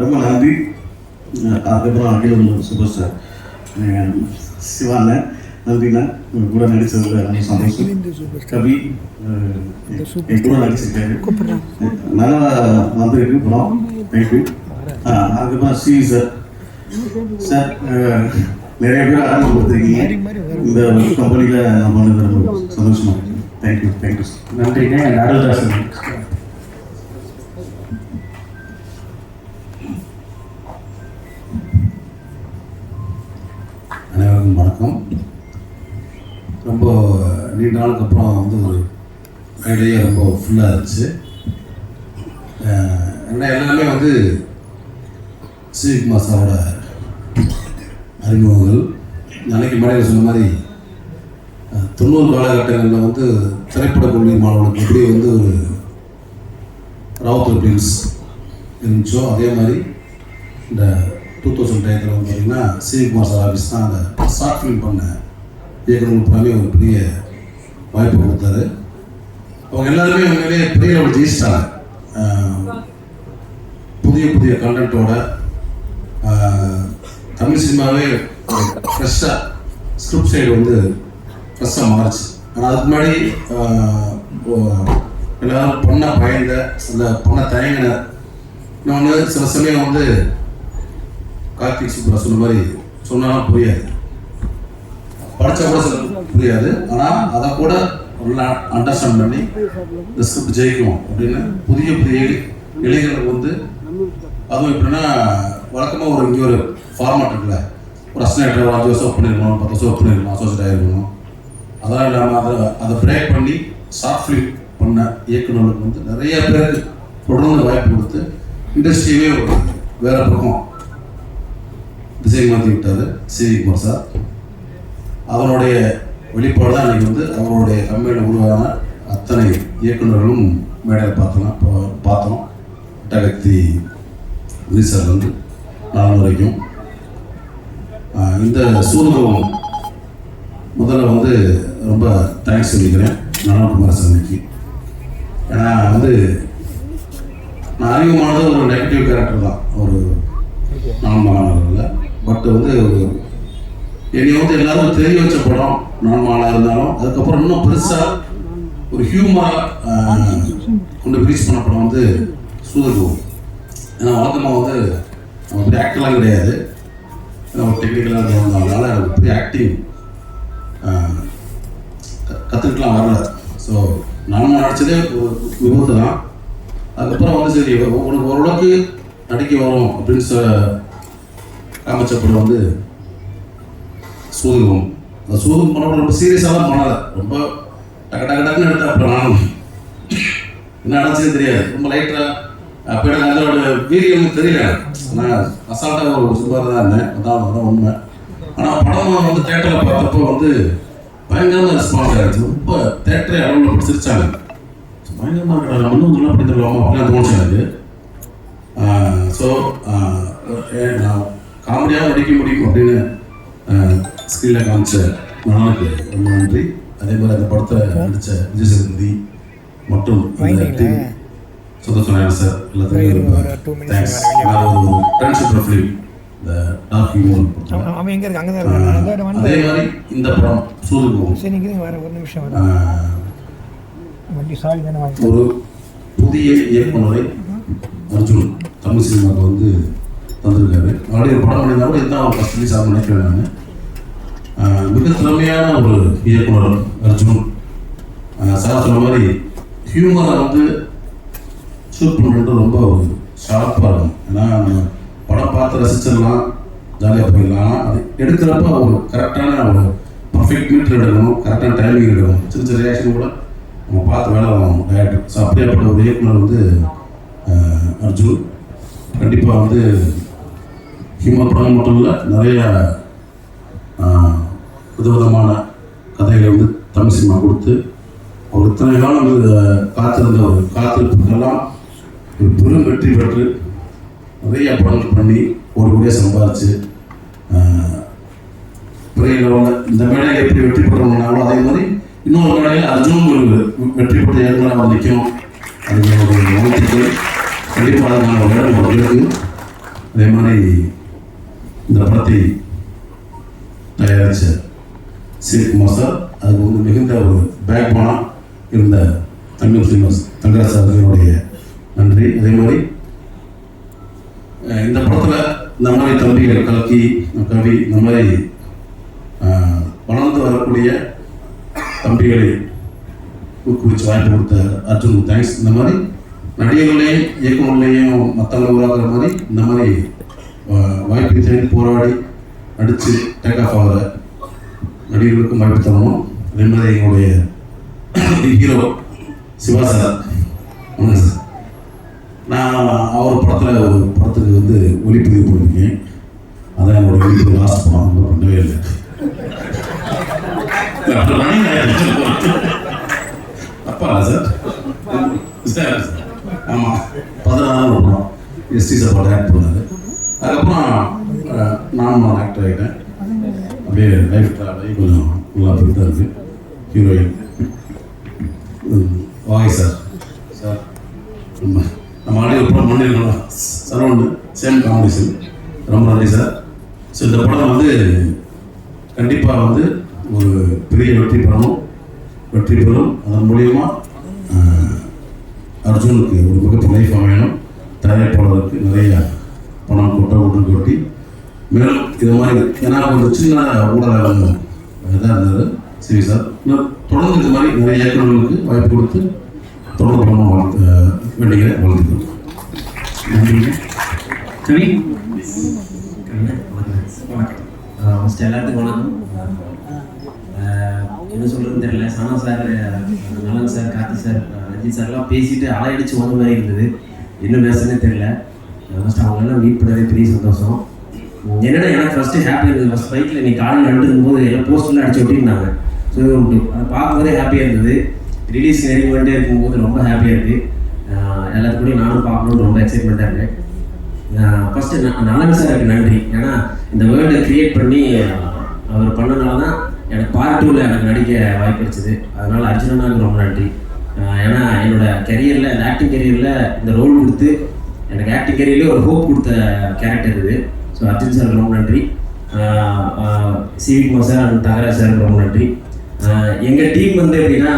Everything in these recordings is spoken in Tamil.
ரொம்ப நன்றி. அதுக்கப்புறம் அகில சூப்பர் ஸ்டார் சிவாண்ண நன்றிண்ணா. உங்கள் கூட நடித்ததில் ரொம்ப சந்தோஷம். கவி என் கூட நடிச்சிருக்காரு, நல்லா வந்திருக்கு படம். தேங்க்யூ. அதுக்கப்புறம் ஸ்ரீ சார் சார் நிறைய பேர் ஆரம்பம் கொடுத்துருக்கீங்க. இந்த கம்பெனியில் நான் பண்ணது ரொம்ப சந்தோஷமாக இருக்கு. Thank you thank you sir. நன்றிங்க. அருள்தாசன். அனைவருக்கும் வணக்கம். ரொம்ப நீண்ட நாளுக்கு அப்புறம் வந்து ஒரு ஐடியா ரொம்ப ஃபுல்லாக இருந்துச்சு. ஏன்னா எல்லாமே வந்து சிவிகுமார் சாரோட அறிமுகங்கள். நாளைக்கு மலையில் சொன்ன மாதிரி 90 காலகட்டங்களில் வந்து திரைப்பட கொள்கை மாணவர்களுக்கு எப்படி வந்து ஒரு ராவுத்தர் பிலிம்ஸ் இருந்துச்சோ அதே மாதிரி இந்த 2000 டயத்தில் வந்து பார்த்திங்கன்னா சிவிகுமார் சார் ஆஃபீஸ் தான் அந்த ஷார்ட் ஃபிலிம் பண்ண இயக்குநர்கள் பண்ணி ஒரு பெரிய வாய்ப்பு கொடுத்தாரு. அவங்க எல்லாருமே உண்மையிலேயே பெரிய லெவல் ஜெயிச்சிட்டாங்க. புதிய புதிய கண்டென்ட்டோட தமிழ் சினிமாவே ஃப்ரெஷ்ஷாக ஸ்கிரிப்ட் சைடு வந்து ஃப்ரெஷ்ஷாக மாறிச்சு. ஆனால் அதுக்கு முன்னாடி எல்லோரும் பொண்ணை பயந்த அந்த பொண்ணை தயங்கின இன்னொன்று சில சமயம் வந்து கார்த்திக் சூப்பரா சொன்ன மாதிரி சொன்னாலும் புரியாது, படித்தா கூட சில புரியாது. ஆனால் அதை கூட நல்லா அண்டர்ஸ்டாண்ட் பண்ணி இந்த ஸ்கிரிப்ட் ஜெயிக்கும் அப்படின்னு புதிய புதிய இளைஞர்களுக்கு வந்து அதுவும் எப்படின்னா வழக்கமாக இங்கே ஒரு ஃபார்மேட் இருக்குல்ல, ஒரு அசிஸ்டன்ட் ஒரு 5 வருஷம் ஒர்க் பண்ணியிருக்கணும், 10 வருஷம் ஒர்க் பண்ணியிருக்கணும், அசோசியேட் ஆகிருக்கணும். அதெல்லாம் இல்லாமல் அதை பிரேக் பண்ணி ஷார்ட் ஃபிலிம் பண்ண இயக்குநர்களுக்கு வந்து நிறைய பேருக்கு தொடர்ந்து வாய்ப்பு கொடுத்து இண்டஸ்ட்ரியே வேற பக்கம் திசை மாற்றி விட்டார் சிவிகுமார் சார். அவருடைய வெளிப்பாடு தான் இன்றைக்கி வந்து அவருடைய கம்பெனியில் உருவான அத்தனை இயக்குநர்களும் மேடையில் பார்த்தோம். டகத்தி விரிசார்லேருந்து நான் வரைக்கும் இந்த சூழ்நிலை முதல்ல வந்து ரொம்ப தேங்க்ஸ் சொல்லிக்கிறேன் நலன்குமார் சாமிக்கு. ஏன்னா வந்து நான் அறிமுகமானது ஒரு நெகட்டிவ் கேரக்டர் தான் ஒரு 4 மாணவர்களில். பட் வந்து என்னை வந்து எல்லாரும் தெரிய வச்ச படம் 4 மாணவர்கள் இருந்தாலும் அதுக்கப்புறம் இன்னும் பெருசாக ஒரு ஹியூமராக கொண்டு ரீச் பண்ண படம் வந்து சூதர்கோவம். ஏன்னா வழக்கமாக வந்து நம்ம பெரிய ஆக்டர்லாம் கிடையாது, ஒரு டெக்னிக்கலாக இருந்ததுனால எனக்கு பெரிய ஆக்டிங் கற்றுக்கிட்டுலாம் வரல. ஸோ நான் நடித்ததே ஒரு விபத்து தான். அதுக்கப்புறம் வந்து சரி உனக்கு ஓரளவுக்கு நடிக்க வரும் அப்படின்னு காமிச்ச படம் வந்து சூதகம். அந்த சூதகம் பண்ண ரொம்ப சீரியஸாக தான் பண்ணலை, ரொம்ப டக்குன்னு எடுத்தேன். அப்புறம் நான் என்ன நினச்சது தெரியாது, ரொம்ப லைட்டாக. அப்போ எனக்கு அதோட வீரியம் தெரியல, நான் அசால்ட்டாக ஒரு சும்மாரி தான் இருந்தேன். அதான் உண்மை. ஆனால் படம் வந்து தேட்டரில் பார்த்தப்போ வந்து பயங்கரமாக ரெஸ்பான்ஸ் ஆகிடுச்சு. ரொம்ப தேட்டரே அளவில் போட்டு சிரிச்சாங்க. பயங்கரமாக இருக்கிறாங்க, நம்ம இன்னும் நல்லா படித்துடலாமா அப்படின்னு தோணுச்சு எனக்கு. ஸோ நான் காமெடியாக நடிக்க முடியும் அப்படின்னு ஸ்கிரீனில் காமிச்ச நானுக்கு ரொம்ப நன்றி. அதே மாதிரி அந்த படத்தை நடித்த விஜய் சேதுபதி மற்றும் சொன்னாங்க சார் எல்லாத்துக்கும் ரொம்ப தேங்க்ஸ். ஒரு ஃப்ரெண்ட்ஷிப் ஃபிலிம் இந்த டார்க் ஹியூமர். அதே மாதிரி இந்த படம் சூதகம் ஒரு புதிய இயக்குனரை அர்ஜுன் தமிழ் சினிமாவுக்கு வந்து தந்திருக்காரு. ஆல்ரெடி ஒரு படம் பண்ணியிருந்தா கூட இதுதான் ஃபஸ்ட் ரிலீஸ் ஆக நினைக்கிறேன் நான். மிக திறமையான ஒரு இயக்குனர் அர்ஜுன். சார் சொன்ன மாதிரி ஹியூமரை வந்து ஷூட் பண்ணுறது ரொம்ப ஒரு ஷார்ப்பாக இருக்கும். ஏன்னா நம்ம படம் பார்த்து ரசிச்சிடலாம், ஜாலியாக போயிடலாம். அது எடுக்கிறப்ப ஒரு கரெக்டான ஒரு பர்ஃபெக்ட் மீட்டர் எடுக்கணும், கரெக்டான டைமிங் எடுக்கணும். சின்ன சின்ன ரியாக்ஷன் கூட நம்ம பார்த்து வேலை வாங்கணும் டேரக்டர். ஸோ அப்படியேப்பட்ட ஒரு இயக்குனர் வந்து அர்ஜுன். கண்டிப்பாக வந்து ஹியூமர் படம் மட்டும் இல்லை, நிறைய விதவிதமான கதைகளை வந்து தமிழ் சினிமா கொடுத்து அவர் இத்தனை காலம் காத்திருந்த ஒரு காத்திருப்புக்கெல்லாம் ஒரு பெரும் வெற்றி பெற்று நிறைய படங்கள் பண்ணி ஒரு கோடியாக சம்பாதிச்சு பெரிய லெவலில் இந்த மேடையில் எப்படி வெற்றி பெறணும்னாலும் அதே மாதிரி இன்னொரு மேடையில் அர்ஜுன் ஒரு வெற்றி பெற்ற ஏற்கனவே நிற்கும். அது ஒரு வாழ்த்துக்கள். கண்டிப்பாக அதுக்கான ஒரு இடம் அவர்களுக்கு. அதே மாதிரி இந்த படத்தை தயாரித்த சிவகுமார் சார், அதுக்கு வந்து மிகுந்த ஒரு பேக் போனாக இருந்த தங்கம் ஸ்ரீனிவாஸ் தங்கராஜ் அவர்களுடைய நன்றி. அதே மாதிரி இந்த படத்தில் இந்த மாதிரி தம்பிகள் கல்கி கவி இந்த மாதிரி வளர்ந்து வரக்கூடிய தம்பிகளை ஊக்குவிச்சு வாய்ப்பு கொடுத்த அர்ஜுனுக்கு தேங்க்ஸ். இந்த மாதிரி நடிகர்களையும் இயக்குநர்களையும் மற்றவங்களை உருவாக்குற மாதிரி இந்த மாதிரி வாய்ப்பு தேடி போராடி நடித்து டேக் ஆஃப் ஆகிற நடிகர்களுக்கும் வாய்ப்பு தரணும். அதே மாதிரி எங்களுடைய ஹீரோ சிவா சார், சார் நான் அவர் படத்தில் ஒரு படத்துக்கு வந்து ஒளிப்பதிவு பண்ணியிருக்கேன். அதான் என்னோட ஒளிப்பதிவு லாஸ்ட் படம் ஒன்றும் பண்ணவே இல்லை. அப்பா சார் சார் ஆமாம் 16 படம் எஸ்டி சார் படம் ஆக்ட் பண்ணார். அதுக்கப்புறம் நானும் ஆக்டர் ஆகிட்டேன். அப்படியே லைஃப் ஆகி கொஞ்சம் நல்லா போயிட்டு தான் இருக்குது. ஹீரோயின் வாய் சார் சார் நம்ம ஆடியோ படம் பண்ணிருக்கோம் சரௌண்டு சேம் காம்படிஷன். ரொம்ப நன்றி சார். ஸோ இந்த படம் வந்து கண்டிப்பாக வந்து ஒரு பெரிய வெற்றி பெறும். அதன் மூலியமாக அர்ஜுனுக்கு ஒரு மிகப்பெரிய லைஃப் அமையணும். தயாரிப்பாளருக்கு நிறைய பணம் கொட்டி மேலும் இது மாதிரி ஏன்னா ஒரு சின்ன ஊடகம் இதாக இருந்தது சரி சார். தொடர்ந்து இது மாதிரி நிறைய இயக்குநர்களுக்கு வாய்ப்பு கொடுத்து தொடர்ந்து படமாக வேண்டிய வளர்த்துக்கிறோம். நன்றிங்க. கவி ஃபஸ்ட்டு எல்லாத்துக்கும் வணக்கம். என்ன சொல்கிறதுன்னு தெரியல. சனா சார், நலன் சார், கார்த்தி சார், ரஞ்சித் சார்லாம் பேசிட்டு அலையடிச்சு வந்த மாதிரி இருந்தது. இன்னும் பேசுறதே தெரியல. ஃபஸ்ட்டு அவங்களெல்லாம் மீட் பண்ணதே பெரிய சந்தோஷம். என்னென்னா எனக்கு ஃபஸ்ட்டு ஹாப்பியாக இருந்தது. ஃபஸ்ட் பைக்கில் இன்னைக்கு காலையில் நடந்துக்கும் போது எல்லாம் போஸ்டர்லாம் அடிச்சு ஒட்டிருந்தாங்க. ஸோ அதை பார்க்கும்போதே ஹாப்பியாக இருந்தது. ரிலீஸ் நெருங்கிட்டே இருக்கும்போது ரொம்ப ஹாப்பியாக இருக்குது. எல்லாத்துக்கூடையும் நானும் பார்க்கணுன்னு ரொம்ப எக்ஸைட்மெண்ட்டாக இருக்கேன். ஃபஸ்ட்டு நலன் சாருக்கு நன்றி. ஏன்னா இந்த வேர்ல்டை க்ரியேட் பண்ணி அவர் பண்ணனால தான் எனக்கு பார்ட் 2ல் எனக்கு நடிக்க வாய்ப்பு கிடைச்சிது. அதனால் அர்ஜுனனாக்கு ரொம்ப நன்றி. ஏன்னா என்னோடய கெரியரில், இந்த ஆக்டிங் கெரியரில் இந்த ரோல் கொடுத்து எனக்கு ஆக்டிங் கெரியர்லேயே ஒரு ஹோப் கொடுத்த கேரக்டர் இது. ஸோ அர்ஜுன் சாருக்கு ரொம்ப நன்றி. சிவகுமார் சார் அண்ட் தங்கராஜ் சாருக்கு ரொம்ப நன்றி. எங்கள் டீம் வந்து எப்படின்னா,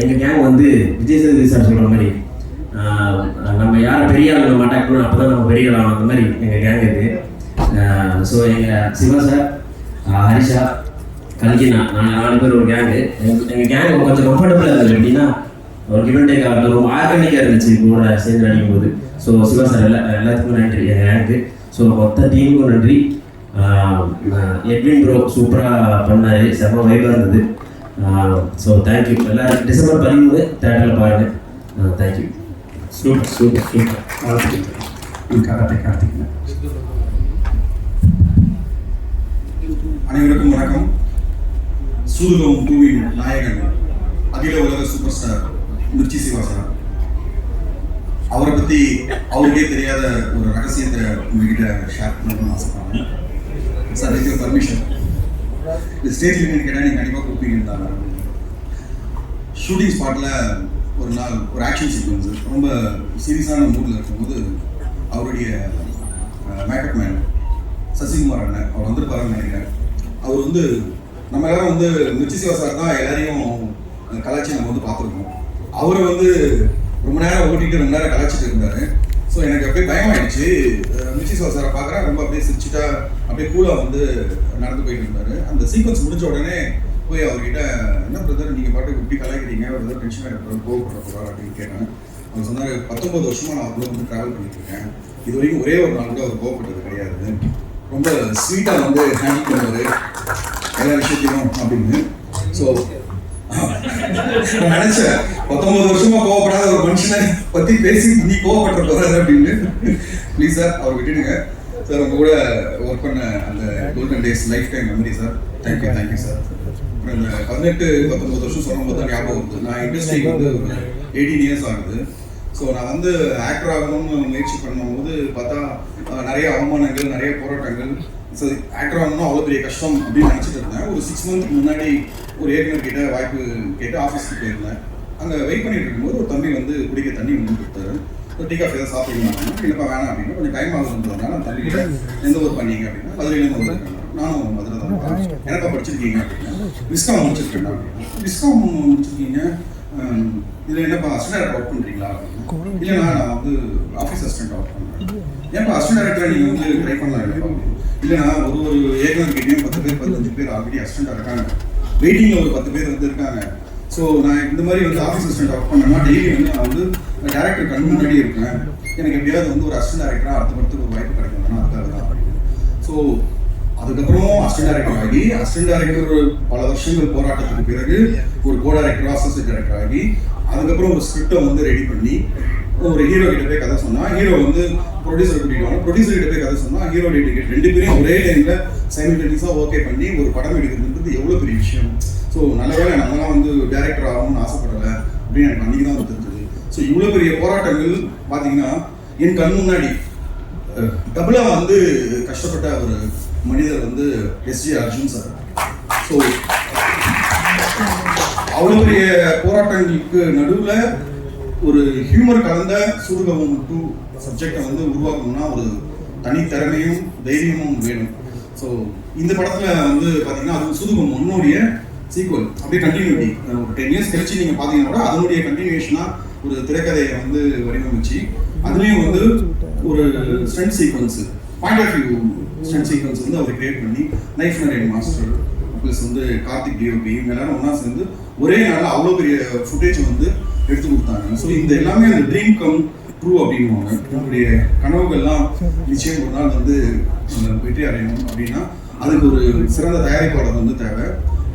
எங்கள் கேங் வந்து விஜய் சேதுபதி சார் சொல்கிற மாதிரி நம்ம யாரை பெரிய ஆளுங்க மாட்டாக்கணும், அப்போ தான் நம்ம பெரிய ஆளாகும். அந்த மாதிரி எங்கள் கேங் இருக்குது. ஸோ எங்கள் சிவா சார், ஹரிஷா, கல்கினா, நாங்கள் 4 பேர் ஒரு கேங்கு. எங்கள் கேங் கொஞ்சம் கம்ஃபர்டபுளாக இருந்தது. எப்படின்னா ஒரு கிவன் டேக் ஆகிறது ரொம்ப ஆர்கானிக்காக இருந்துச்சு கூட சேர்ந்து நடிக்கும் போது. ஸோ சிவா சார் எல்லாத்துக்கும் நன்றி எங்கள் கேங்கு. ஸோ மொத்த டீமுக்கும் நன்றி. எட்வின் ப்ரோ சூப்பராக பண்ணார், செம்ம வைபாக இருந்தது. So thank you. எல்லாம் டிசம்பர் 13 தேட்டரில் பாருங்கள். தேங்க்யூ. சூப்பர் கார்த்திக். அனைவருக்கும் வணக்கம். சூதுகவும் பூவின் நாயகன், அகில உலக super star Mirchi Shiva sir. அவரை பற்றி அவருக்கே தெரியாத ஒரு ரகசியத்தை உங்ககிட்ட ஷேர் பண்ணணும்னு ஆசைப்படுறேன் சார். இதுக்கு பர்மிஷன். இந்த ஸ்டேஜ் லிமிட் கேட்டால் நீங்கள் கண்டிப்பாக கொடுப்பீங்கன்னு. ஷூட்டிங் ஸ்பாட்டில் ஒரு நாள் ஒரு ஆக்ஷன் சீக்வன்ஸு ரொம்ப சீரியஸான மூடில் இருக்கும்போது அவருடைய மேக்கப் மேன் சசிகுமார் அண்ணன் அவர் வந்திருப்பாருன்னு நினைக்கிறேன். அவர் வந்து நம்ம எல்லாரும் வந்து மிர்ச்சி சிவா சார் தான் எல்லாரையும் கலாச்சி நம்ம வந்து பார்த்துருக்கோம். அவரை வந்து ரொம்ப நேரம் ஓட்டிகிட்டு ரொம்ப நேரம் கலாச்சிட்டு இருந்தார். ஸோ எனக்கு அப்படியே பயமாயிடுச்சு. மிர்ச்சி சிவா சாரை பார்க்குறேன், ரொம்ப அப்படியே சிரிச்சுட்டா அப்படியே கூலாக வந்து நடந்து போயிட்டு இருந்தார். அந்த சீக்வன்ஸ் முடிஞ்ச உடனே போய் அவர்கிட்ட, என்ன பிரதர் நீங்கள் பாட்டுக்கு இப்படி கலாய்க்கிறீங்க, ஒரு ஏதோ டென்ஷனாக இருக்கிறோம், கோவப்படுற போகிறார் அப்படின்னு கேட்டேன். அவர் சொன்னார், 19 வருஷமாக நான் அவ்வளோ வந்து ட்ராவல் பண்ணிட்டு இருக்கேன், இது வரைக்கும் ஒரே ஒரு நாள் கூட அவர் கோவப்பட்டது கிடையாது, ரொம்ப ஸ்வீட்டாக வந்து ஹேண்டில் பண்ணுவார் எல்லா விஷயத்தையும் அப்படின்னு. ஸோ நான் நினைச்சேன் 19 வருஷமா கோவப்படாத ஒரு மனுஷனை பற்றி பேசி நீ கோவப்பட்ட போகிறாரு அப்படின்னு. ப்ளீஸ் சார் அவர் விட்டுடுங்க சார். உங்க கூட ஒர்க் பண்ண அந்த golden days life time memory sir. Thank you sir. அப்புறம் இந்த 18-19 வருஷம் சொல்லும்போது தான் ஞாபகம் வருது. நான் இண்டஸ்ட்ரிக்கு வந்து ஒரு 18 இயர்ஸ் ஆகுது. ஸோ நான் வந்து ஆக்டர் ஆகணும்னு முயற்சி பண்ணும்போது பார்த்தா நிறைய அவமானங்கள், நிறைய போராட்டங்கள். ஸோ ஆக்டர் ஆகணும்னா அவ்வளோ பெரிய கஷ்டம் அப்படின்னு நினச்சிட்டு இருந்தேன். ஒரு 6 மந்த்க்கு முன்னாடி ஒரு ஏற்கனவே வாய்ப்பு கேட்டு ஆஃபீஸ்க்கு போயிருந்தேன். அங்கே வெயிட் பண்ணிட்டு இருக்கும்போது ஒரு தம்பி வந்து குடிக்க தண்ணி வந்து கொடுத்தாரு. டீ காஃபி ஏதாவது சாப்பிடுங்க அப்படின்னா இல்லைப்பா வேணாம் அப்படின்னா கொஞ்சம் டைம் ஆகுதுன்றதுனால நான் தள்ளிக்கிட்டேன். எந்த ஊர் பண்ணீங்க அப்படின்னா மதுரையிலேருந்து வந்திருக்கேன், நானும் மதுரை தான். எனக்கா படிச்சிருக்கீங்க அப்படின்னா விஸ்காம் முடிச்சிருக்கேன் அப்படின்னா, விஸ்காம் முடிச்சிருக்கீங்க இதில் என்னப்பா அசிஸ்டன்ட் ஒர்க் பண்ணுறீங்களா அப்படின்னா, இல்லைண்ணா நான் வந்து ஆஃபீஸ் அசிஸ்டன்ட் ஒர்க் பண்ணுறேன். ஏன்ப்பா அசிஸ்டன்ட் டைரக்டராக நீங்கள் வந்து ட்ரை பண்ணலாம் இல்லைப்பா? இல்லைண்ணா ஒரு ஏக்கர்கிட்டையும் 10 பேர் 15 பேர் ஆல்ரெடி அசிஸ்டண்டாக இருக்காங்க, வெயிட்டிங்கில் ஒரு 10 பேர் வந்து இருக்காங்க. ஸோ நான் இந்த மாதிரி வந்து ஆஃபீஸ் அசிஸ்டன்ட் ஒர்க் பண்ணேன்னா டெய்லி வந்து நான் வந்து டேரக்டர் கண் முன்னாடி இருக்கேன், எனக்கு எப்படியாவது வந்து ஒரு அசிஸ்டன்ட் டேரக்டராக அடுத்த படத்துக்கு ஒரு வாய்ப்பு கிடைக்கும்னா அதுக்காக தான் அப்படின்னு. ஸோ அதுக்கப்புறம் அசிஸ்டன்ட் டேரக்டர் ஆகி அசிஸ்டன்ட் டேரக்டர் பல வருஷங்கள் போராட்டத்துக்கு பிறகு ஒரு கோ டேரக்டர் அசோசியேட் டேரக்டர் ஆகி அதுக்கப்புறம் ஒரு ஸ்கிரிப்டை வந்து ரெடி பண்ணி ஒரு ஹீரோ கிட்ட போய் கதை சொன்னா, ஹீரோ வந்து ப்ரொடியூசர் கூட்டிடுவாங்க, ப்ரொடியூசர் கிட்ட போய் கதை சொன்னா ஹீரோ டேட் ரெண்டு பேரும் ஒரே டைம்ல சைமல்டேனியஸாக ஓகே பண்ணி ஒரு படம் எடுக்கிறதுன்றது எவ்வளோ பெரிய விஷயம். ஸோ நல்ல வேலை நம்மளாம் வந்து டேரக்டர் ஆகணும்னு ஆசைப்படலை அப்படின்னு எனக்கு அன்றைக்கி தான் தெரிஞ்சது. ஸோ இவ்வளோ பெரிய போராட்டங்கள் பார்த்தீங்கன்னா என் கண் முன்னாடி டபுளாக வந்து கஷ்டப்பட்ட ஒரு மனிதர் வந்து எஸ்ஜே அர்ஜுன் சார். ஸோ அவ்வளோ பெரிய போராட்டங்களுக்கு நடுவில் ஒரு ஹியூமர் கலந்த சூதுகவும் 2 சப்ஜெக்டை வந்து உருவாக்கணும்னா ஒரு தனித்திறமையும் தைரியமும் வேணும். ஸோ இந்த படத்தில் வந்து பார்த்தீங்கன்னா அது சூதுகம் 1 சீக்வல் அப்படியே கண்டினியூட்டி ஒரு 10 இயர்ஸ் கழிச்சு நீங்கள் பார்த்தீங்கன்னா கூட அதனுடைய கண்டினியூஷனாக ஒரு திரைக்கதையை வந்து வடிவமைச்சு அதுலேயும் வந்து ஒரு stunt sequence point of view stunt sequence வந்து அவர் கிரியேட் பண்ணி நைஃப் நரேன் மாஸ்டர் ப்ளஸ் வந்து கார்த்திக் டிஓபி இவங்க எல்லாரும் ஒன்றா சேர்ந்து ஒரே நாளில் அவ்வளோ பெரிய ஃபுட்டேஜ் வந்து எடுத்து கொடுத்தாங்க. ஸோ இந்த எல்லாமே அந்த ட்ரீம் கம் ட்ரூ அப்படின்வாங்க. நம்மளுடைய கனவுகள்லாம் நிச்சயம் ஒரு நாள் வந்து வெற்றி அடையணும் அப்படின்னா அதுக்கு ஒரு சிறந்த தயாரிப்பாளர் வந்து தேவை.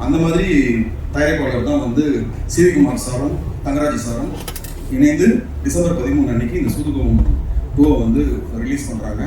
அந்த மாதிரி தயாரிப்பாளர் தான் வந்து சிவகுமார் சாரும் தங்கராஜ் சாரும் இணைந்து டிசம்பர் 13 அன்னைக்கு இந்த சூதுகம் 2 வந்து ரிலீஸ் பண்ணுறாங்க.